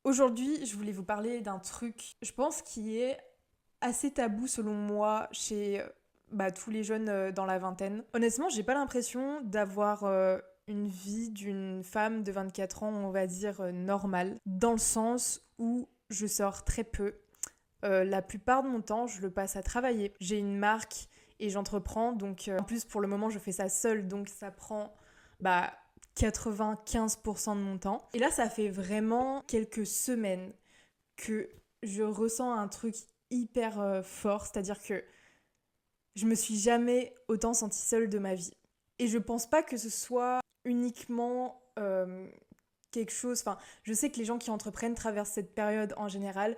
Aujourd'hui, je voulais vous parler d'un truc, je pense, qui est assez tabou selon moi chez tous les jeunes dans la vingtaine. Honnêtement, j'ai pas l'impression d'avoir une vie d'une femme de 24 ans, on va dire, normale, dans le sens où je sors très peu. La plupart de mon temps, je le passe à travailler. J'ai une marque et j'entreprends, donc en plus pour le moment, je fais ça seule, donc ça prend bah, 95% de mon temps. Et là, ça fait vraiment quelques semaines que je ressens un truc hyper fort, c'est-à-dire que je me suis jamais autant sentie seule de ma vie. Et je pense pas que ce soit uniquement quelque chose. Enfin, je sais que les gens qui entreprennent traversent cette période en général,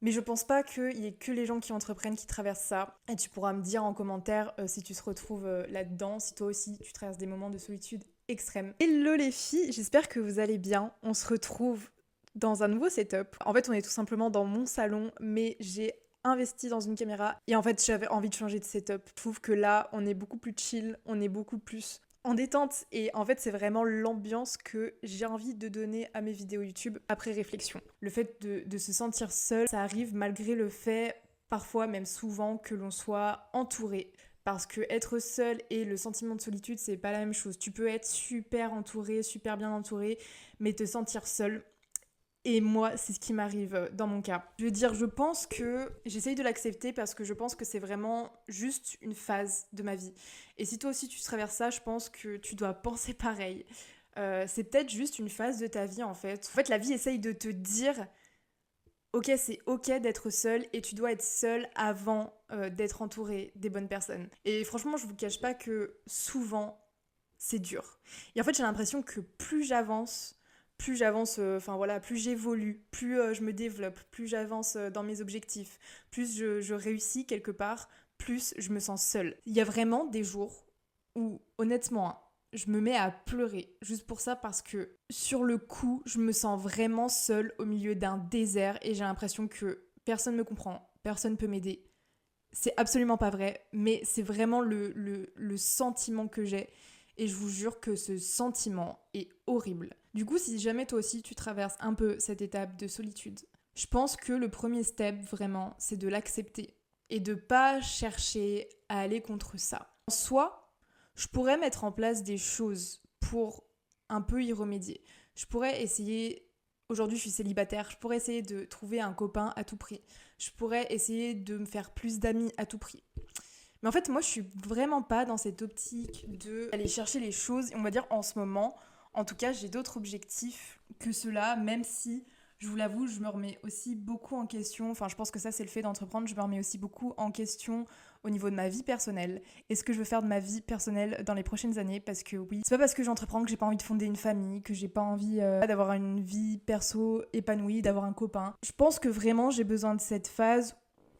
mais je pense pas qu'il y ait que les gens qui entreprennent qui traversent ça. Et tu pourras me dire en commentaire si tu te retrouves là-dedans, si toi aussi tu traverses des moments de solitude extrême. Hello les filles, j'espère que vous allez bien. On se retrouve dans un nouveau setup. En fait, on est tout simplement dans mon salon, mais j'ai investi dans une caméra et en fait, j'avais envie de changer de setup. Je trouve que là, on est beaucoup plus chill, on est beaucoup plus en détente et en fait, c'est vraiment l'ambiance que j'ai envie de donner à mes vidéos YouTube après réflexion. Le fait de se sentir seul, ça arrive malgré le fait, parfois même souvent, que l'on soit entouré. Parce que être seul et le sentiment de solitude, c'est pas la même chose. Tu peux être super entouré, super bien entouré, mais te sentir seul, et moi, c'est ce qui m'arrive dans mon cas. Je veux dire, je pense que j'essaye de l'accepter parce que je pense que c'est vraiment juste une phase de ma vie. Et si toi aussi tu traverses ça, je pense que tu dois penser pareil. C'est peut-être juste une phase de ta vie en fait. En fait, la vie essaye de te dire, ok, c'est ok d'être seul et tu dois être seul avant d'être entouré des bonnes personnes. Et franchement, je vous cache pas que souvent, c'est dur. Et en fait, j'ai l'impression que plus j'avance, plus j'évolue, plus je me développe, plus j'avance dans mes objectifs, plus je réussis quelque part, plus je me sens seule. Il y a vraiment des jours où, honnêtement, hein, je me mets à pleurer juste pour ça parce que sur le coup, je me sens vraiment seule au milieu d'un désert et j'ai l'impression que personne ne me comprend, personne ne peut m'aider. C'est absolument pas vrai, mais c'est vraiment le sentiment que j'ai. Et je vous jure que ce sentiment est horrible. Du coup, si jamais toi aussi tu traverses un peu cette étape de solitude, je pense que le premier step vraiment, c'est de l'accepter et de pas chercher à aller contre ça. Soit, je pourrais mettre en place des choses pour un peu y remédier. Je pourrais essayer, aujourd'hui je suis célibataire, je pourrais essayer de trouver un copain à tout prix. Je pourrais essayer de me faire plus d'amis à tout prix. Mais en fait, moi, je suis vraiment pas dans cette optique de aller chercher les choses. On va dire en ce moment, en tout cas, j'ai d'autres objectifs que cela, même si, je vous l'avoue, je me remets aussi beaucoup en question. Enfin, je pense que ça, c'est le fait d'entreprendre. Je me remets aussi beaucoup en question au niveau de ma vie personnelle. Et ce que je veux faire de ma vie personnelle dans les prochaines années. Parce que oui, c'est pas parce que j'entreprends que j'ai pas envie de fonder une famille, que j'ai pas envie d'avoir une vie perso épanouie, d'avoir un copain. Je pense que vraiment, j'ai besoin de cette phase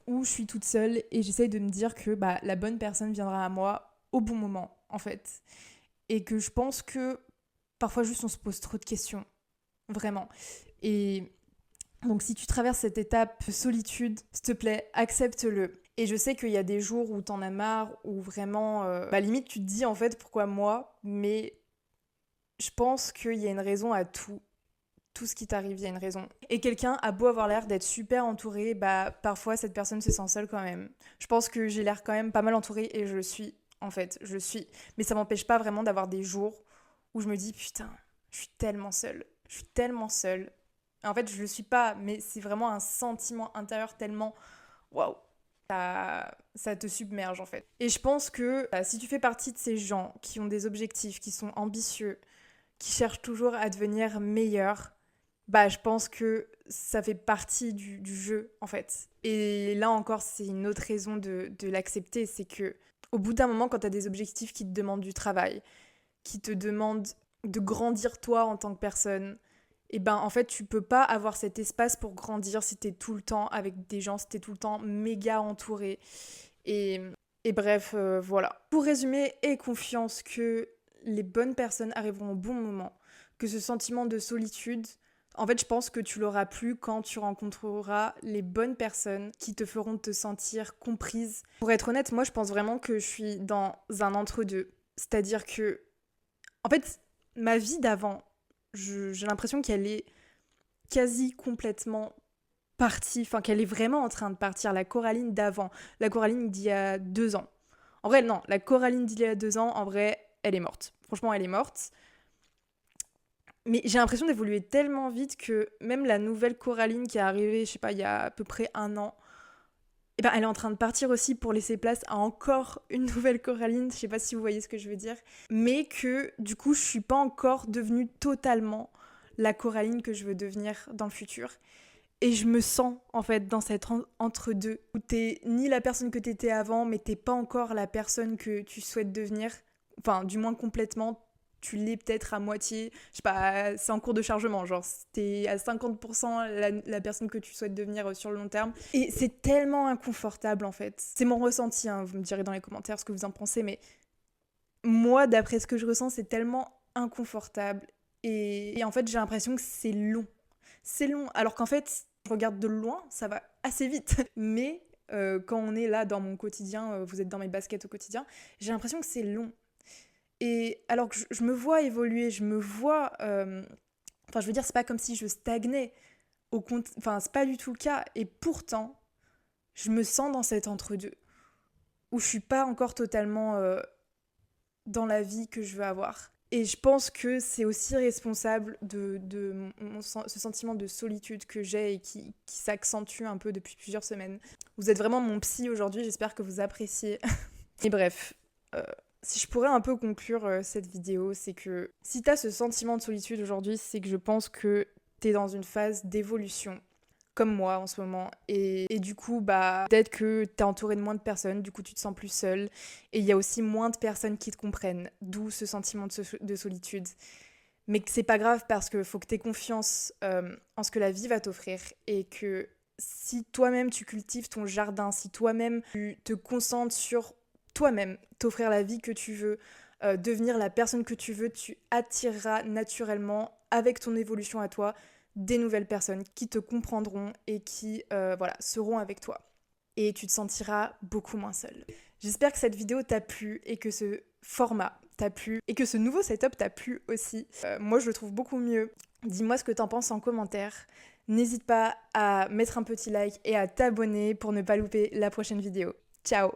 où je suis toute seule et j'essaye de me dire que la bonne personne viendra à moi au bon moment, en fait. Et que je pense que parfois juste on se pose trop de questions, vraiment. Et donc si tu traverses cette étape de solitude, s'il te plaît, accepte-le. Et je sais qu'il y a des jours où t'en as marre, où vraiment, limite tu te dis en fait pourquoi moi, mais je pense qu'il y a une raison à tout. Tout ce qui t'arrive, il y a une raison. Et quelqu'un a beau avoir l'air d'être super entouré, parfois cette personne se sent seule quand même. Je pense que j'ai l'air quand même pas mal entourée et je le suis, en fait, je le suis. Mais ça m'empêche pas vraiment d'avoir des jours où je me dis putain, je suis tellement seule, je suis tellement seule. En fait, je le suis pas, mais c'est vraiment un sentiment intérieur tellement waouh. Ça te submerge en fait. Et je pense que si tu fais partie de ces gens qui ont des objectifs, qui sont ambitieux, qui cherchent toujours à devenir meilleurs, je pense que ça fait partie du jeu, en fait. Et là encore, c'est une autre raison de l'accepter, c'est que au bout d'un moment, quand tu as des objectifs qui te demandent du travail, qui te demandent de grandir toi en tant que personne, et en fait, tu peux pas avoir cet espace pour grandir si t'es tout le temps avec des gens, si t'es tout le temps méga entouré. Et, et bref, voilà. Pour résumer, aie confiance que les bonnes personnes arriveront au bon moment, que ce sentiment de solitude, en fait, je pense que tu l'auras plus quand tu rencontreras les bonnes personnes qui te feront te sentir comprise. Pour être honnête, moi, je pense vraiment que je suis dans un entre-deux. C'est-à-dire que, en fait, ma vie d'avant, j'ai l'impression qu'elle est quasi complètement partie, enfin qu'elle est vraiment en train de partir, la Coraline d'avant, la Coraline d'il y a 2 ans. En vrai, non, la Coraline d'il y a 2 ans, en vrai, elle est morte. Franchement, elle est morte. Mais j'ai l'impression d'évoluer tellement vite que même la nouvelle Coraline qui est arrivée, je sais pas, il y a à peu près 1 an, eh ben, elle est en train de partir aussi pour laisser place à encore une nouvelle Coraline, je sais pas si vous voyez ce que je veux dire, mais que du coup je suis pas encore devenue totalement la Coraline que je veux devenir dans le futur. Et je me sens en fait dans cet entre-deux où t'es ni la personne que t'étais avant, mais t'es pas encore la personne que tu souhaites devenir. Enfin, du moins complètement, tu l'es peut-être à moitié. Je sais pas, c'est en cours de chargement. Genre, t'es à 50% la personne que tu souhaites devenir sur le long terme. Et c'est tellement inconfortable en fait. C'est mon ressenti, hein, vous me direz dans les commentaires ce que vous en pensez, mais moi, d'après ce que je ressens, c'est tellement inconfortable. Et en fait, j'ai l'impression que c'est long. C'est long, alors qu'en fait, je regarde de loin, ça va assez vite. Mais quand on est là dans mon quotidien, vous êtes dans mes baskets au quotidien, j'ai l'impression que c'est long. Et alors que je me vois évoluer, je me vois... Enfin, je veux dire, c'est pas comme si je stagnais. Enfin, c'est pas du tout le cas. Et pourtant, je me sens dans cet entre-deux, où je suis pas encore totalement dans la vie que je veux avoir. Et je pense que c'est aussi responsable de ce sentiment de solitude que j'ai et qui s'accentue un peu depuis plusieurs semaines. Vous êtes vraiment mon psy aujourd'hui, j'espère que vous appréciez. Et bref, si je pourrais un peu conclure cette vidéo, c'est que si t'as ce sentiment de solitude aujourd'hui, c'est que je pense que t'es dans une phase d'évolution, comme moi en ce moment. Et du coup, bah, peut-être que t'es entouré de moins de personnes, du coup tu te sens plus seule. Et il y a aussi moins de personnes qui te comprennent, d'où ce sentiment de solitude. Mais que c'est pas grave parce qu'il faut que t'aies confiance en ce que la vie va t'offrir. Et que si toi-même tu cultives ton jardin, si toi-même tu te concentres sur toi-même, t'offrir la vie que tu veux, devenir la personne que tu veux, tu attireras naturellement, avec ton évolution à toi, des nouvelles personnes qui te comprendront et qui voilà, seront avec toi. Et tu te sentiras beaucoup moins seule. J'espère que cette vidéo t'a plu et que ce format t'a plu et que ce nouveau setup t'a plu aussi. Moi, je le trouve beaucoup mieux. Dis-moi ce que t'en penses en commentaire. N'hésite pas à mettre un petit like et à t'abonner pour ne pas louper la prochaine vidéo. Ciao!